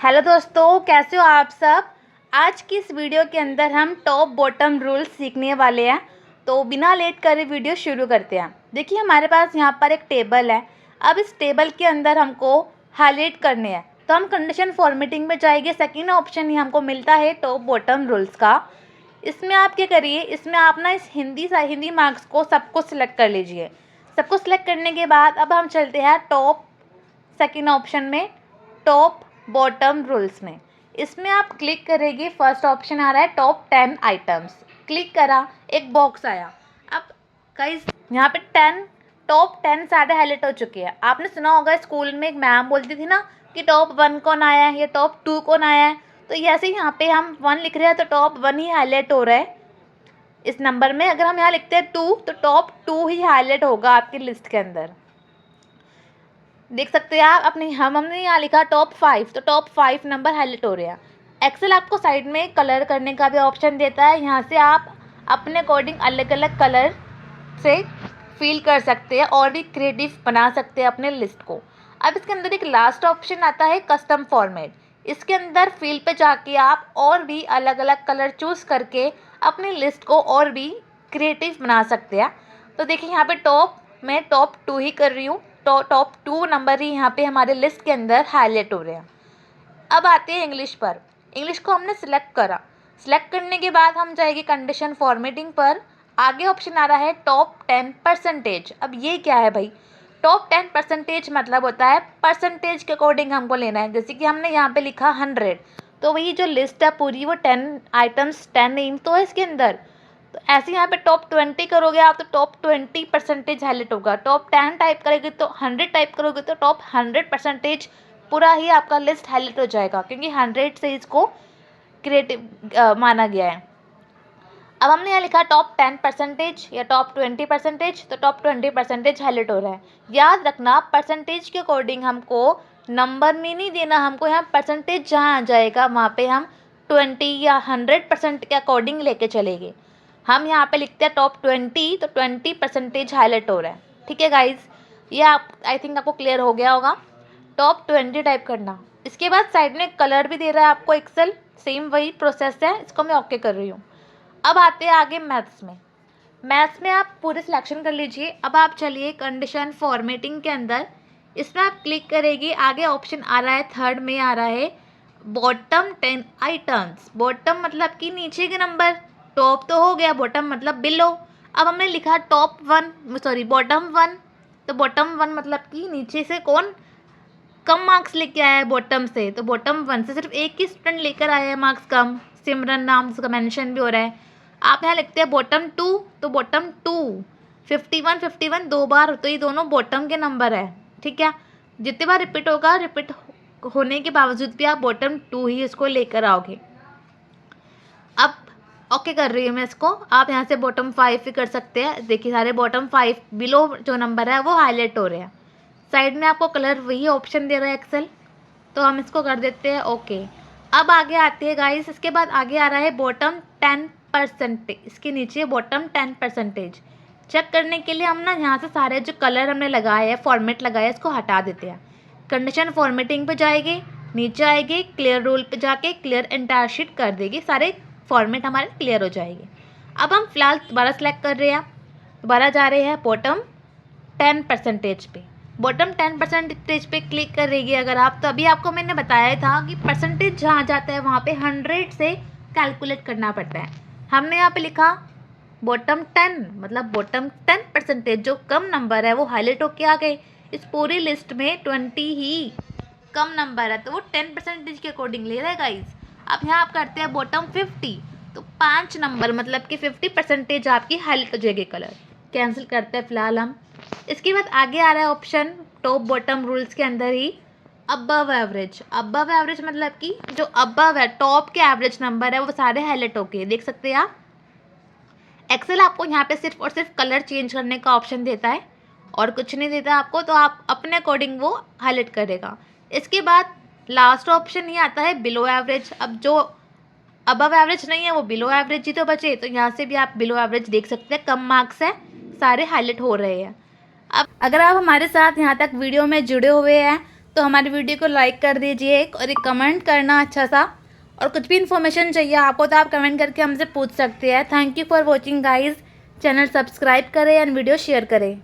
Hello दोस्तों, कैसे हो आप सब। आज की इस वीडियो के अंदर हम टॉप बॉटम रूल्स सीखने वाले हैं। तो बिना लेट करे वीडियो शुरू करते हैं। देखिए, हमारे पास यहाँ पर एक टेबल है। अब इस टेबल के अंदर हमको हाईलाइट करने हैं, तो हम कंडीशन फॉर्मेटिंग में जाएंगे। सेकेंड ऑप्शन ही हमको मिलता है टॉप बॉटम रूल्स का। इसमें आप क्या करिए, इसमें आप ना इस हिंदी मार्क्स को सबको सिलेक्ट कर लीजिए। सबको सिलेक्ट करने के बाद अब हम चलते हैं टॉप सेकेंड ऑप्शन में, टॉप बॉटम रूल्स में। इसमें आप क्लिक करेंगे, फर्स्ट ऑप्शन आ रहा है टॉप 10 आइटम्स। क्लिक करा, एक बॉक्स आया। अब कई यहाँ पे टॉप 10 सारे हाईलाइट हो चुके हैं। आपने सुना होगा स्कूल में एक मैम बोलती थी ना कि टॉप 1 कौन आया है या टॉप 2 कौन आया है। तो ऐसे ही यहाँ पे हम 1 लिख रहे हैं तो टॉप 1 ही हाईलाइट हो रहा है इस नंबर में। अगर हम यहाँ लिखते हैं 2 तो टॉप 2 ही हाईलाइट होगा आपकी लिस्ट के अंदर। देख सकते हैं आप अपने हमने यहाँ लिखा टॉप 5 तो टॉप 5 नंबर हाईलाइट हो रहे हैं। एक्सेल आपको साइड में कलर करने का भी ऑप्शन देता है। यहाँ से आप अपने अकॉर्डिंग अलग अलग कलर से फिल कर सकते हैं और भी क्रिएटिव बना सकते हैं अपने लिस्ट को। अब इसके अंदर एक लास्ट ऑप्शन आता है कस्टम फॉर्मेट। इसके अंदर फिल पे जाके आप और भी अलग अलग कलर चूज़ करके अपनी लिस्ट को और भी क्रिएटिव बना सकते हैं। तो देखिए, यहाँ पे मैं टॉप 2 ही कर रही हूँ। तो टॉप 2 नंबर ही यहाँ पे हमारे लिस्ट के अंदर हाईलाइट हो रहे हैं। अब आते हैं इंग्लिश पर। इंग्लिश को हमने सिलेक्ट करा। सिलेक्ट करने के बाद हम जाएंगे कंडीशन फॉर्मेटिंग पर। आगे ऑप्शन आ रहा है टॉप 10%। अब ये क्या है भाई? टॉप 10% मतलब होता है परसेंटेज के अकॉर्डिंग हमको लेना है। जैसे कि हमने यहाँ पे लिखा 100, तो वही जो लिस्ट है पूरी वो 10 आइटम्स 10 नेम तो है इसके अंदर। तो ऐसे यहाँ पे टॉप 20 करोगे आप तो टॉप 20% हाईलाइट होगा। टॉप 10 टाइप करोगे तो 100 टाइप करोगे तो टॉप 100% पूरा ही आपका लिस्ट हाईलाइट हो जाएगा, क्योंकि 100 से इसको क्रिएटिव माना गया है। अब हमने यहाँ लिखा टॉप 10% या टॉप 20%, तो टॉप 20% हाईलाइट हो रहा है। याद रखना, परसेंटेज के अकॉर्डिंग हमको नंबर में नहीं देना, हमको यहाँ परसेंटेज जहाँ आ जाएगा वहाँ पे हम 20 या 100% के अकॉर्डिंग लेके चलेंगे। हम यहाँ पे लिखते हैं टॉप 20 तो 20% हाईलाइट हो रहा है। ठीक है गाइज, ये आप आई थिंक आपको क्लियर हो गया होगा। टॉप 20 टाइप करना। इसके बाद साइड में कलर भी दे रहा है आपको एक्सेल। सेम वही प्रोसेस है, इसको मैं ओके कर रही हूँ। अब आते हैं आगे मैथ्स में। मैथ्स में आप पूरे सिलेक्शन कर लीजिए। अब आप चलिए कंडीशन फॉर्मेटिंग के अंदर। इसमें आप क्लिक करेंगे, आगे ऑप्शन आ रहा है थर्ड में आ रहा है बॉटम 10 आइटम्स। बॉटम मतलब कि नीचे के नंबर, टॉप तो हो गया, बॉटम मतलब बिलो। अब हमने लिखा बॉटम 1, तो बॉटम 1 मतलब कि नीचे से कौन कम मार्क्स लेके आया है बॉटम से, तो बॉटम 1 से सिर्फ एक ही स्टूडेंट लेकर आया है मार्क्स कम, सिमरन नाम जिसका मेंशन भी हो रहा है। आप यहाँ लिखते हैं बॉटम 2 तो बॉटम 2 51 दो बार, तो ये दोनों बॉटम के नंबर है। ठीक है, जितने बार रिपीट होगा, रिपीट होने के बावजूद भी आप बॉटम 2 ही इसको लेकर आओगे। अब ओके कर रही हूँ मैं इसको। आप यहाँ से बॉटम 5 भी कर सकते हैं। देखिए, सारे बॉटम 5 बिलो जो नंबर है वो हाईलाइट हो रहे हैं। साइड में आपको कलर वही ऑप्शन दे रहा है एक्सेल, तो हम इसको कर देते हैं ओके। अब आगे आते हैं गाइस, इसके बाद आगे आ रहा है बॉटम 10%। इसके नीचे बॉटम 10% चेक करने के लिए हम ना यहाँ से सारे जो कलर हमने लगाए हैं, फॉर्मेट लगाया है, इसको हटा देते हैं। कंडीशन फॉर्मेटिंग पे जाएंगे, नीचे आएंगे, क्लियर रूल पे जाके क्लियर एंटायर शीट कर देगी, सारे फॉर्मेट हमारे क्लियर हो जाएंगे। अब हम फिलहाल दोबारा सेलेक्ट कर रहे हैं, दोबारा जा रहे हैं बॉटम 10% पे। बॉटम 10% पे क्लिक करेंगे अगर आप, तो अभी आपको मैंने बताया था कि परसेंटेज जहाँ जाता है वहाँ पे 100 से कैलकुलेट करना पड़ता है। हमने यहाँ पे लिखा बॉटम 10 मतलब बॉटम 10% जो कम नंबर है वो हाईलाइट होके आ गए। इस पूरी लिस्ट में 20 ही कम नंबर है, तो वो 10% के अकॉर्डिंग ले रहा है गाइज। अब यहाँ आप करते हैं बॉटम 50, तो 5 नंबर मतलब कि 50% आपकी हाईलाइट हो जाएगी कलर। कैंसिल करते हैं फिलहाल हम। इसके बाद आगे आ रहा है ऑप्शन टॉप बॉटम रूल्स के अंदर ही अबव एवरेज। अबव एवरेज मतलब कि जो अबव है, टॉप के एवरेज नंबर है, वो सारे हाईलाइट होके देख सकते हैं आप। एक्सेल आपको यहाँ पे सिर्फ और सिर्फ कलर चेंज करने का ऑप्शन देता है और कुछ नहीं देता आपको, तो आप अपने अकॉर्डिंग वो हाईलाइट करेगा। इसके बाद लास्ट ऑप्शन ये आता है बिलो एवरेज। अब जो अबव एवरेज नहीं है वो बिलो एवरेज ही तो बचे, तो यहाँ से भी आप बिलो एवरेज देख सकते हैं, कम मार्क्स है, सारे हाईलाइट हो रहे हैं। अब अगर आप हमारे साथ यहाँ तक वीडियो में जुड़े हुए हैं तो हमारी वीडियो को लाइक कर दीजिए और एक कमेंट करना अच्छा सा। और कुछ भी इन्फॉर्मेशन चाहिए आपको तो आप कमेंट करके हमसे पूछ सकते हैं। Thank you for watching guys. Channel subscribe करें एंड वीडियो शेयर करें।